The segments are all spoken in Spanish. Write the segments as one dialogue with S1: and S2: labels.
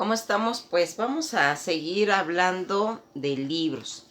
S1: ¿Cómo estamos? Pues vamos a seguir hablando de libros.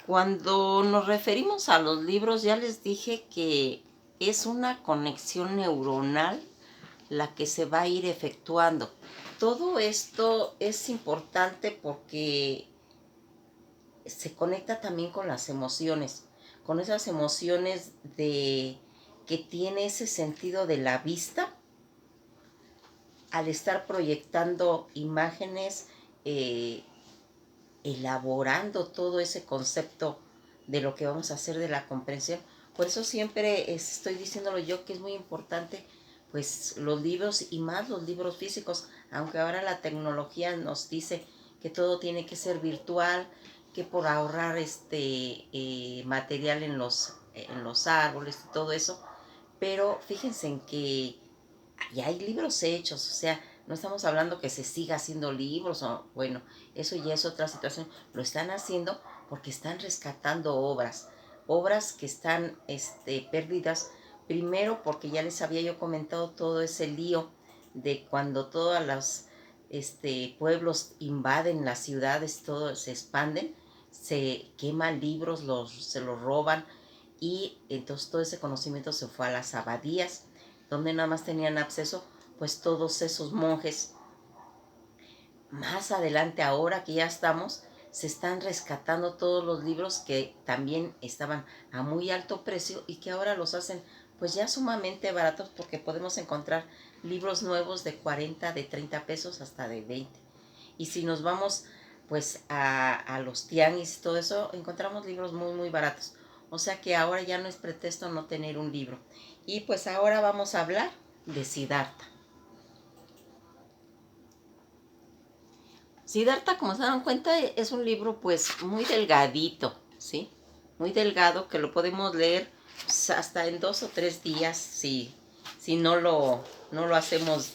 S1: Cuando nos referimos a los libros, ya les dije que es una conexión neuronal la que se va a ir efectuando. Todo esto es importante porque se conecta también con las emociones, con esas emociones de que tiene ese sentido de la vista al estar proyectando imágenes, eh, elaborando todo ese concepto de lo que vamos a hacer de la comprensión. Por eso siempre estoy diciéndolo yo que es muy importante pues los libros y más los libros físicos, aunque ahora la tecnología nos dice que todo tiene que ser virtual, que por ahorrar material en los árboles y todo eso, pero fíjense en que ya hay libros hechos, o sea, no estamos hablando que se siga haciendo libros, o bueno, eso ya es otra situación. Lo están haciendo porque están rescatando obras que están perdidas. Primero porque ya les había yo comentado todo ese lío de cuando todos los pueblos invaden las ciudades, todo se expanden, se queman libros, se los roban y entonces todo ese conocimiento se fue a las abadías donde nada más tenían acceso pues todos esos monjes. Más adelante, ahora que ya estamos, se están rescatando todos los libros que también estaban a muy alto precio y que ahora los hacen pues ya sumamente baratos porque podemos encontrar libros nuevos de 40, de 30 pesos hasta de 20. Y si nos vamos pues a los tianguis y todo eso, encontramos libros muy muy baratos. O sea que ahora ya no es pretexto no tener un libro. Y pues ahora vamos a hablar de Siddhartha. Siddhartha, como se dan cuenta, es un libro pues muy delgadito, ¿sí? Muy delgado que lo podemos leer pues, hasta en 2 o 3 días si no lo hacemos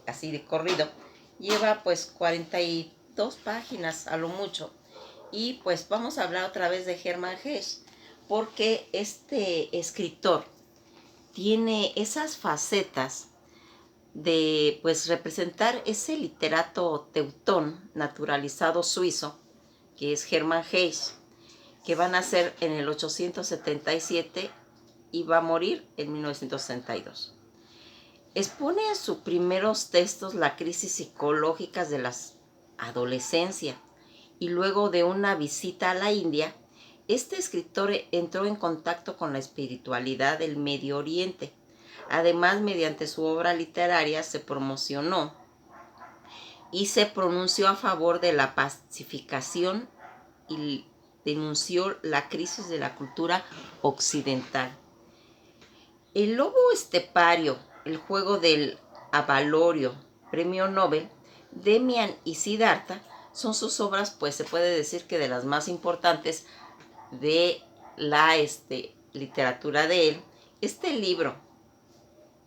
S1: así de corrido. Lleva pues 42 páginas a lo mucho. Y pues vamos a hablar otra vez de Hermann Hesse, porque este escritor tiene esas facetas de pues representar ese literato teutón naturalizado suizo que es Hermann Hesse, que va a nacer en el 877 y va a morir en 1962. Expone en sus primeros textos la crisis psicológica de la adolescencia y luego de una visita a la India, este escritor entró en contacto con la espiritualidad del Medio Oriente. Además, mediante su obra literaria se promocionó y se pronunció a favor de la pacificación y denunció la crisis de la cultura occidental. El lobo estepario, el juego del Avalorio, premio Nobel, Demian y Siddhartha son sus obras, pues se puede decir que de las más importantes de la literatura de él. Este libro,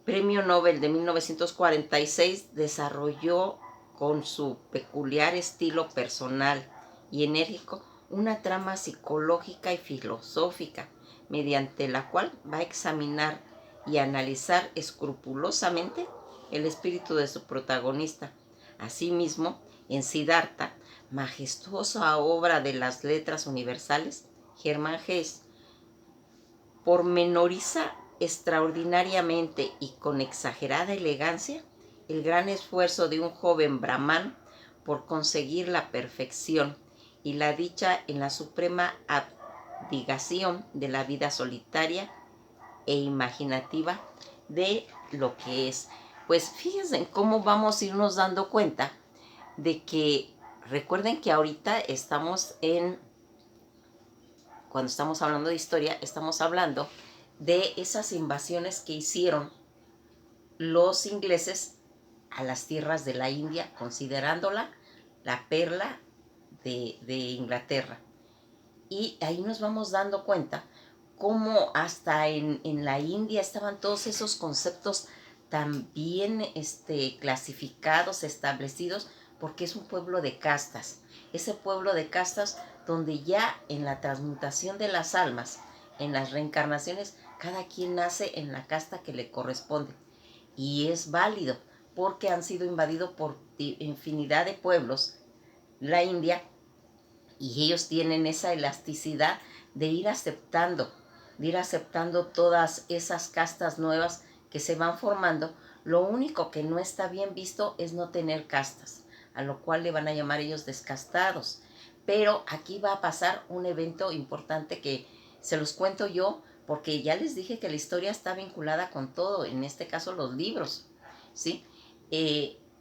S1: premio Nobel de 1946, desarrolló con su peculiar estilo personal y enérgico una trama psicológica y filosófica, mediante la cual va a examinar y analizar escrupulosamente el espíritu de su protagonista. Asimismo, en Siddhartha, majestuosa obra de las letras universales, Hermann Hesse pormenoriza extraordinariamente y con exagerada elegancia el gran esfuerzo de un joven brahman por conseguir la perfección y la dicha en la suprema abdicación de la vida solitaria e imaginativa de lo que es. Pues fíjense en cómo vamos a irnos dando cuenta de que, recuerden que ahorita cuando estamos hablando de historia, estamos hablando de esas invasiones que hicieron los ingleses a las tierras de la India, considerándola la perla de Inglaterra. Y ahí nos vamos dando cuenta cómo hasta en la India estaban todos esos conceptos tan bien clasificados, establecidos, porque es un pueblo de castas. Ese pueblo de castas donde ya en la transmutación de las almas, en las reencarnaciones, cada quien nace en la casta que le corresponde. Y es válido, porque han sido invadidos por infinidad de pueblos, la India, y ellos tienen esa elasticidad de ir aceptando todas esas castas nuevas que se van formando. Lo único que no está bien visto es no tener castas, a lo cual le van a llamar ellos descastados. Pero aquí va a pasar un evento importante que se los cuento yo, porque ya les dije que la historia está vinculada con todo, en este caso los libros, ¿sí?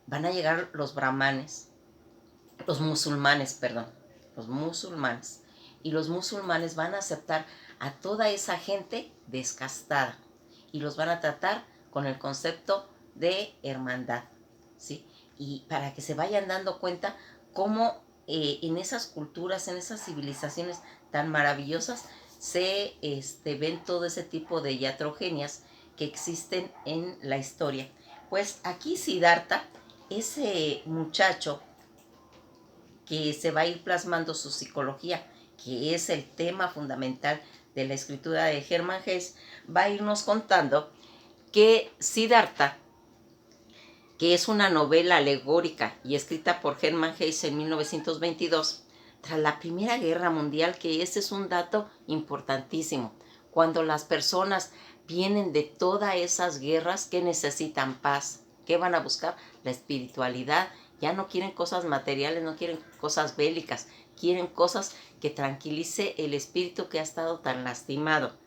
S1: Van a llegar los brahmanes, los musulmanes, perdón, los musulmanes. Y los musulmanes van a aceptar a toda esa gente descastada y los van a tratar con el concepto de hermandad, ¿sí? Y para que se vayan dando cuenta cómo en esas culturas, en esas civilizaciones tan maravillosas, se ven todo ese tipo de iatrogenias que existen en la historia. Pues aquí Siddhartha, ese muchacho que se va a ir plasmando su psicología, que es el tema fundamental de la escritura de Hermann Hesse, va a irnos contando que Siddhartha, que es una novela alegórica y escrita por Hermann Hesse en 1922, tras la Primera Guerra Mundial, que ese es un dato importantísimo. Cuando las personas vienen de todas esas guerras, ¿qué necesitan? Paz. ¿Qué van a buscar? La espiritualidad. Ya no quieren cosas materiales, no quieren cosas bélicas, quieren cosas que tranquilice el espíritu que ha estado tan lastimado.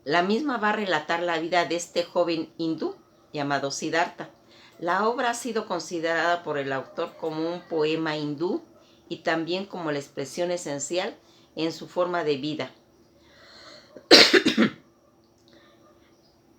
S1: La misma va a relatar la vida de este joven hindú llamado Siddhartha. La obra ha sido considerada por el autor como un poema hindú y también como la expresión esencial en su forma de vida.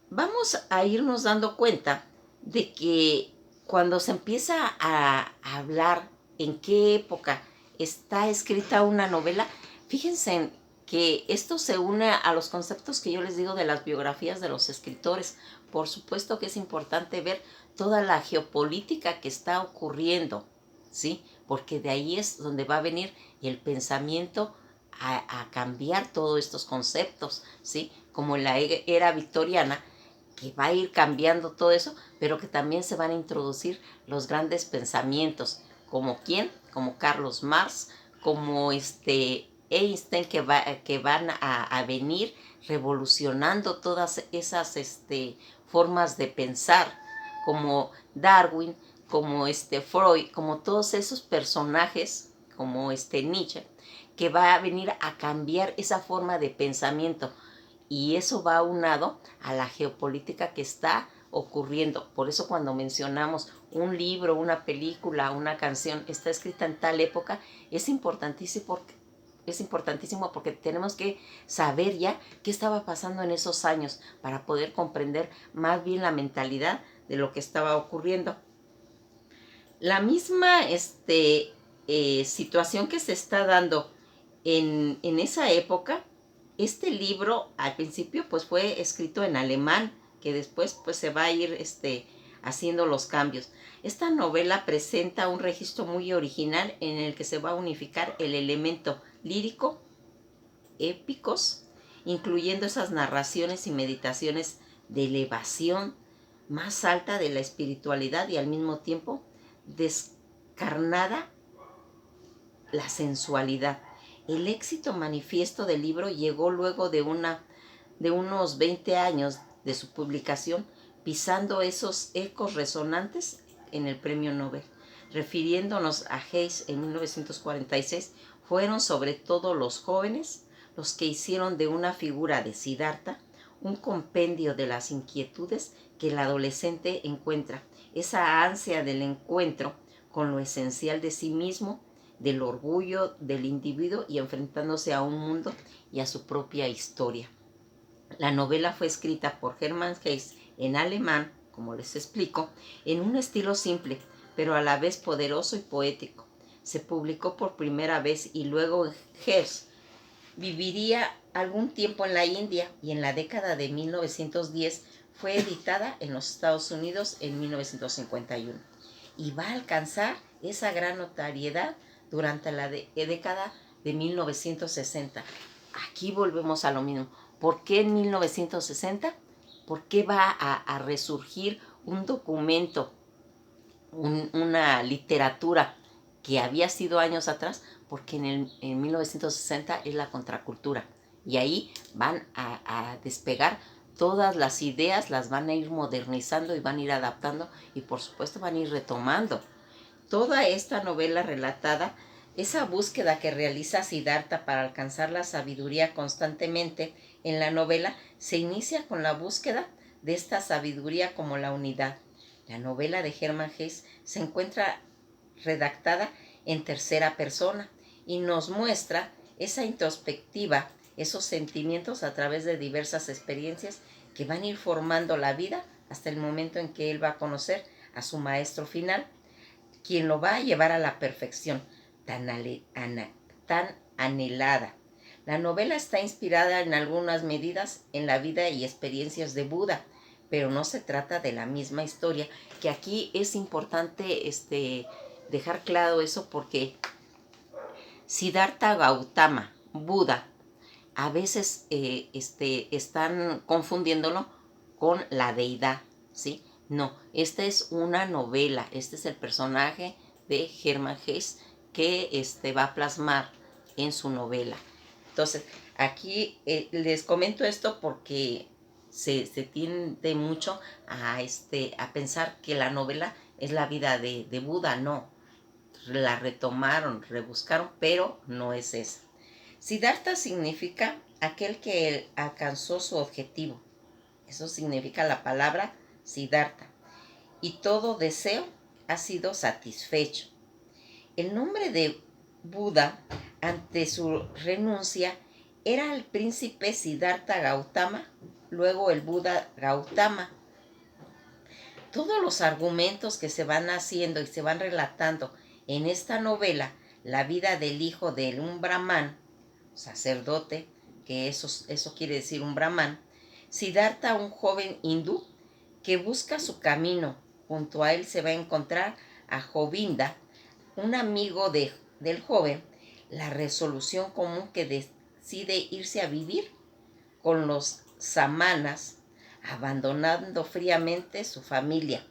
S1: Vamos a irnos dando cuenta de que cuando se empieza a hablar en qué época está escrita una novela, fíjense que esto se une a los conceptos que yo les digo de las biografías de los escritores. Por supuesto que es importante ver toda la geopolítica que está ocurriendo, ¿sí? Porque de ahí es donde va a venir el pensamiento a cambiar todos estos conceptos, ¿sí? Como en la era victoriana, que va a ir cambiando todo eso, pero que también se van a introducir los grandes pensamientos, como quién, como Carlos Marx, como Einstein, que van a venir revolucionando todas esas formas de pensar, como Darwin, como Freud, como todos esos personajes, como Nietzsche, que va a venir a cambiar esa forma de pensamiento. Y eso va aunado a la geopolítica que está ocurriendo. Por eso cuando mencionamos un libro, una película, una canción, está escrita en tal época, es importantísimo porque tenemos que saber ya qué estaba pasando en esos años para poder comprender más bien la mentalidad de lo que estaba ocurriendo. La misma situación que se está dando en esa época. Este libro al principio pues fue escrito en alemán, que después pues se va a ir haciendo los cambios. Esta novela presenta un registro muy original en el que se va a unificar el elemento lírico, épicos, incluyendo esas narraciones y meditaciones de elevación más alta de la espiritualidad y al mismo tiempo descarnada la sensualidad. El éxito manifiesto del libro llegó luego de unos 20 años de su publicación, pisando esos ecos resonantes en el Premio Nobel. Refiriéndonos a Hesse en 1946, fueron sobre todo los jóvenes los que hicieron de una figura de Siddhartha un compendio de las inquietudes que el adolescente encuentra, esa ansia del encuentro con lo esencial de sí mismo, del orgullo del individuo y enfrentándose a un mundo y a su propia historia. La novela fue escrita por Hermann Hesse en alemán, como les explico, en un estilo simple, pero a la vez poderoso y poético. Se publicó por primera vez y luego Hesse viviría algún tiempo en la India y en la década de 1910 fue editada en los Estados Unidos en 1951 y va a alcanzar esa gran notoriedad durante la década de 1960. Aquí volvemos a lo mismo. ¿Por qué en 1960? ¿Por qué va a resurgir un documento, una literatura que había sido años atrás, porque en 1960 es la contracultura. Y ahí van a despegar todas las ideas, las van a ir modernizando y van a ir adaptando y por supuesto van a ir retomando. Toda esta novela relatada, esa búsqueda que realiza Siddhartha para alcanzar la sabiduría constantemente en la novela, se inicia con la búsqueda de esta sabiduría como la unidad. La novela de Hermann Hesse se encuentra redactada en tercera persona y nos muestra esa introspectiva, esos sentimientos a través de diversas experiencias que van a ir formando la vida hasta el momento en que él va a conocer a su maestro final, quien lo va a llevar a la perfección tan anhelada. La novela está inspirada en algunas medidas en la vida y experiencias de Buda, pero no se trata de la misma historia, que aquí es importante dejar claro eso, porque Siddhartha Gautama, Buda, a veces están confundiéndolo con la deidad, ¿sí? No, esta es una novela, este es el personaje de Hermann Hesse que va a plasmar en su novela. Entonces, aquí les comento esto porque se tiende mucho a pensar que la novela es la vida de Buda. No, la retomaron, rebuscaron, pero no es esa. Siddhartha significa aquel que alcanzó su objetivo. Eso significa la palabra Siddhartha. Y todo deseo ha sido satisfecho. El nombre de Buda, ante su renuncia, era el príncipe Siddhartha Gautama, luego el Buda Gautama. Todos los argumentos que se van haciendo y se van relatando en esta novela, la vida del hijo de un brahman, sacerdote, que eso quiere decir un brahman, Siddhartha, un joven hindú que busca su camino. Junto a él se va a encontrar a Govinda, un amigo del joven, la resolución común que decide irse a vivir con los samanas, abandonando fríamente su familia.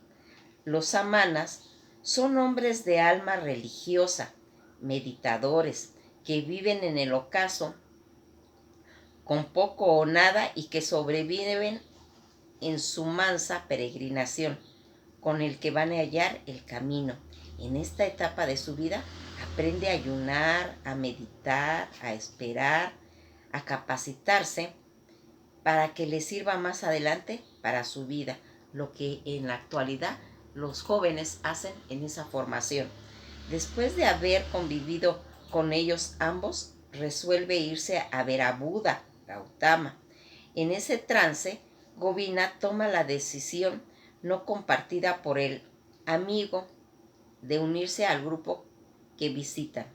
S1: Los samanas son hombres de alma religiosa, meditadores, que viven en el ocaso con poco o nada y que sobreviven en su mansa peregrinación, con el que van a hallar el camino. En esta etapa de su vida aprende a ayunar, a meditar, a esperar, a capacitarse para que le sirva más adelante para su vida, lo que en la actualidad los jóvenes hacen en esa formación. Después de haber convivido con ellos ambos, resuelve irse a ver a Buda, Gautama. En ese trance, Govinda toma la decisión no compartida por el amigo de unirse al grupo que visitan.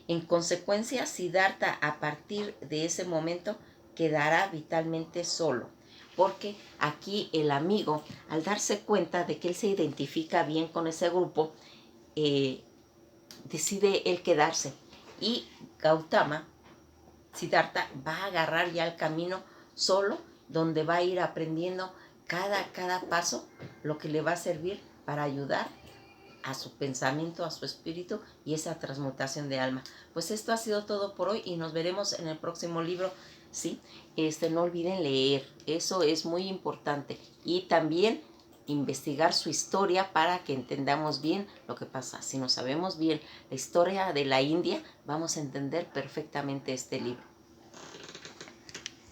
S1: En consecuencia, Siddhartha a partir de ese momento quedará vitalmente solo, porque aquí el amigo, al darse cuenta de que él se identifica bien con ese grupo, decide él quedarse, y Gautama, Siddhartha, va a agarrar ya el camino solo, donde va a ir aprendiendo cada paso lo que le va a servir para ayudar a su pensamiento, a su espíritu y esa transmutación de alma. Pues esto ha sido todo por hoy y nos veremos en el próximo libro, ¿sí? No olviden leer, eso es muy importante, y también investigar su historia para que entendamos bien lo que pasa. Si no sabemos bien la historia de la India, vamos a entender perfectamente este libro.